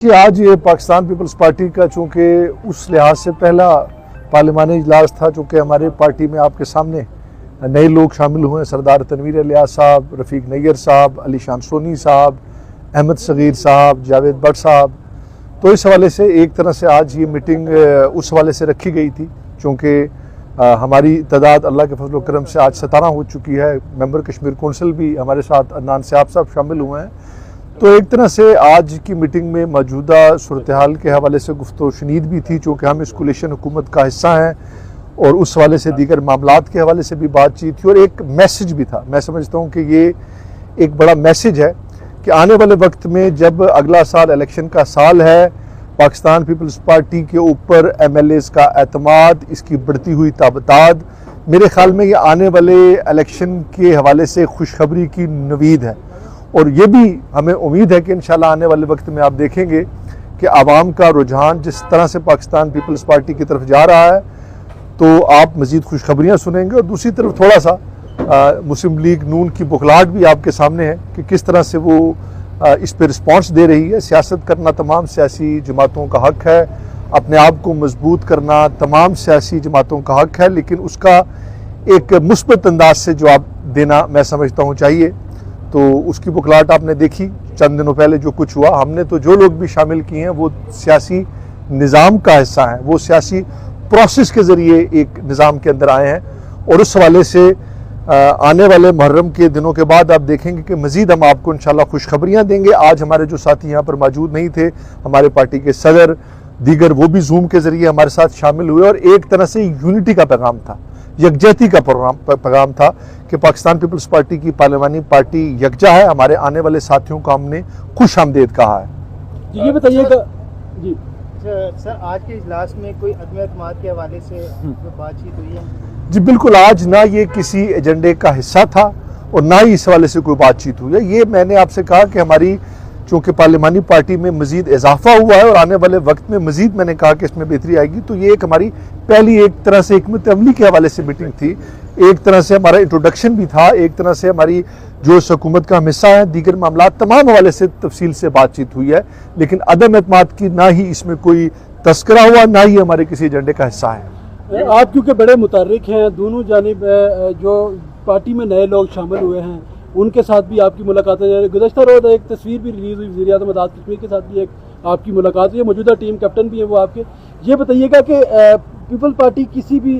कि आज ये पाकिस्तान पीपल्स पार्टी का चूँकि उस लिहाज से पहला पार्लिमानी इजलास था, चूँकि हमारे पार्टी में आपके सामने नए लोग शामिल हुए, सरदार तनवीर इलियास साहब, रफ़ीक नैयर साहब, अली शान सोनी साहब, अहमद सगीर साहब, जावेद भट्ट साहब। तो इस हवाले से एक तरह से आज ये मीटिंग उस हवाले से रखी गई थी, चूँकि हमारी तादाद अल्लाह के फजल करम से आज 17 हो चुकी है। मेंबर कश्मीर कौंसिल भी हमारे साथ अदनान सियाब साहब शामिल हुए हैं। तो एक तरह से आज की मीटिंग में मौजूदा सूरत हाल के हवाले से गुफ्तगू शनीद भी थी, चूँकि हम इस कोलिशन हुकूमत का हिस्सा हैं, और उस हवाले से दीगर मामलात के हवाले से भी बातचीत थी, और एक मैसेज भी था। मैं समझता हूँ कि ये एक बड़ा मैसेज है कि आने वाले वक्त में जब अगला साल इलेक्शन का साल है, पाकिस्तान पीपल्स पार्टी के ऊपर MLAs का एतमाद, इसकी बढ़ती हुई ताबताद, मेरे ख्याल में ये आने वाले इलेक्शन के हवाले से खुशखबरी की नवीद है। और ये भी हमें उम्मीद है कि इंशाल्लाह आने वाले वक्त में आप देखेंगे कि आवाम का रुझान जिस तरह से पाकिस्तान पीपल्स पार्टी की तरफ जा रहा है, तो आप मज़ीद खुशखबरियाँ सुनेंगे। और दूसरी तरफ थोड़ा सा मुस्लिम लीग नून की बुखलाहट भी आपके सामने है कि किस तरह से वो इस पर रिस्पॉन्स दे रही है। सियासत करना तमाम सियासी जमातों का हक़ है, अपने आप को मजबूत करना तमाम सियासी जमातों का हक़ है, लेकिन उसका एक मुस्बत अंदाज से जवाब देना मैं समझता हूँ चाहिए। तो उसकी बुखलाहट आपने देखी चंद दिनों पहले जो कुछ हुआ। हमने तो जो लोग भी शामिल किए हैं वो सियासी निज़ाम का हिस्सा हैं, वो सियासी प्रोसेस के ज़रिए एक निज़ाम के अंदर आए हैं, और उस हवाले से आने वाले मुहर्रम के दिनों के बाद आप देखेंगे कि मज़ीद हम आपको इंशाल्लाह खुशखबरियाँ देंगे। आज हमारे जो साथी यहाँ पर मौजूद नहीं थे, हमारे पार्टी के सदर दीगर, वो भी जूम के ज़रिए हमारे साथ शामिल हुए, और एक तरह से यूनिटी का पैगाम था, यकजहती का पैगाम था कि पाकिस्तान पीपल्स पार्टी की पार्लिमानी पार्टी यकजा है। हमारे आने वाले साथियों को हमने खुश आमदेद कहा है। जी ये बताइएगा जी सर, आज के इजलास में कोई अदम एतमाद के हवाले से बातचीत हुई है? जी बिल्कुल, आज ना ये किसी एजेंडे का हिस्सा था और ना ही इस हवाले से कोई बातचीत हुई है। ये मैंने आपसे कहा कि हमारी चूँकि पार्लिमानी पार्टी में मज़ीद इजाफा हुआ है और आने वाले वक्त में मज़ीद मैंने कहा कि इसमें बेहतरी आएगी। तो ये एक हमारी पहली एक तरह से हिकमत अमली के हवाले से मीटिंग थी, एक तरह से हमारा इंट्रोडक्शन भी था, एक तरह से हमारी जो इस हुकूमत का हम हिस्सा है, दीगर मामला तमाम हवाले से तफसील से बातचीत हुई है। लेकिन अदम एतमाद की ना ही इसमें कोई तस्करा हुआ, ना ही हमारे किसी एजेंडे का हिस्सा है। आप क्योंकि बड़े मुतहर्रिक हैं, दोनों जानिब जो पार्टी में नए लोग शामिल हुए हैं उनके साथ भी आपकी मुलाकातें, गुज़श्ता रोज़ एक तस्वीर भी रिलीज़ हुई, वज़ीर आज़म आज़ाद कश्मीर के साथ भी एक आपकी मुलाकात हुई, मौजूदा टीम कैप्टन भी है वो आपके। ये बताइएगा कि पीपल पार्टी किसी भी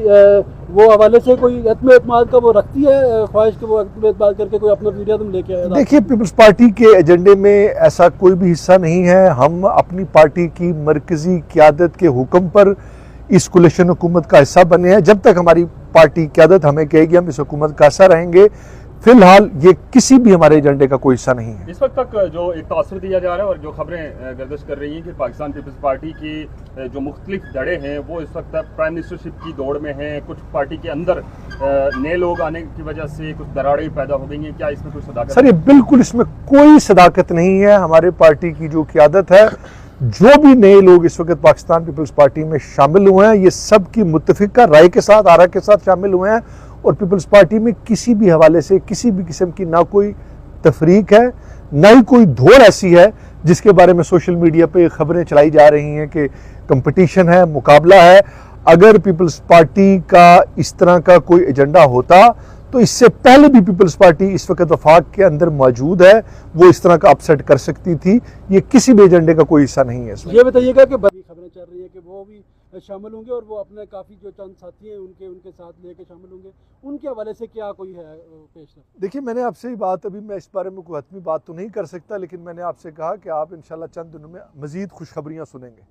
वो हवाले से कोई अदम एतमाद का वो रखती है ख्वाहिश कि वो अदम एतमाद करके कोई अपना वज़ीर आज़म लेके आए? देखिए, पीपल्स पार्टी के एजेंडे में ऐसा कोई भी हिस्सा नहीं है। हम अपनी पार्टी की मरकज़ी क़यादत के हुक्म पर इस कोलिशन हुकूमत का हिस्सा बने हैं। जब तक हमारी पार्टी क़यादत हमें कहेगी हम इस हुकूमत का हिस्सा रहेंगे। फिलहाल ये किसी भी हमारे एजेंडे का कोई हिस्सा नहीं है। इस वक्त तक जो एक तासुर दिया जा रहा है और जो खबरें गर्दिश कर रही हैं कि पाकिस्तान पीपल्स पार्टी की जो मुख्तलिफ जड़ें हैं वो इस वक्त प्राइम मिनिस्टरशिप की दौड़ में हैं, कुछ पार्टी के अंदर नए लोग आने की वजह से कुछ दरारें पैदा हो गई हैं, क्या इसमें कोई सदाकत? सर, ये बिल्कुल इसमें कोई सदाकत नहीं है। हमारे पार्टी की जो क़यादत है, जो भी नए लोग इस वक्त पाकिस्तान पीपल्स पार्टी में शामिल हुए हैं, ये सब की मुत्तफिका राय के साथ, आरा के साथ शामिल हुए हैं, और पीपल्स पार्टी में किसी भी हवाले से किसी भी किस्म की ना कोई तफरीक है, ना ही कोई धोर ऐसी है जिसके बारे में सोशल मीडिया पे खबरें चलाई जा रही हैं कि कंपटीशन है, मुकाबला है। अगर पीपल्स पार्टी का इस तरह का कोई एजेंडा होता तो इससे पहले भी पीपल्स पार्टी इस वक्त वफाक के अंदर मौजूद है, वो इस तरह का अपसेट कर सकती थी। ये किसी भी एजेंडे का कोई हिस्सा नहीं है। ये बताइएगा कि खबरें चल रही है कि वो भी शामिल होंगे और वो अपने काफ़ी जो चंद साथी हैं उनके साथ लेके शामिल होंगे, उनके हवाले से क्या कोई है पेशरफ? देखिए, मैंने आपसे ही बात, अभी मैं इस बारे में कोई हतमी बात तो नहीं कर सकता, लेकिन मैंने आपसे कहा कि आप इंशाल्लाह चंद दिनों में मज़ीद खुशखबरियाँ सुनेंगे।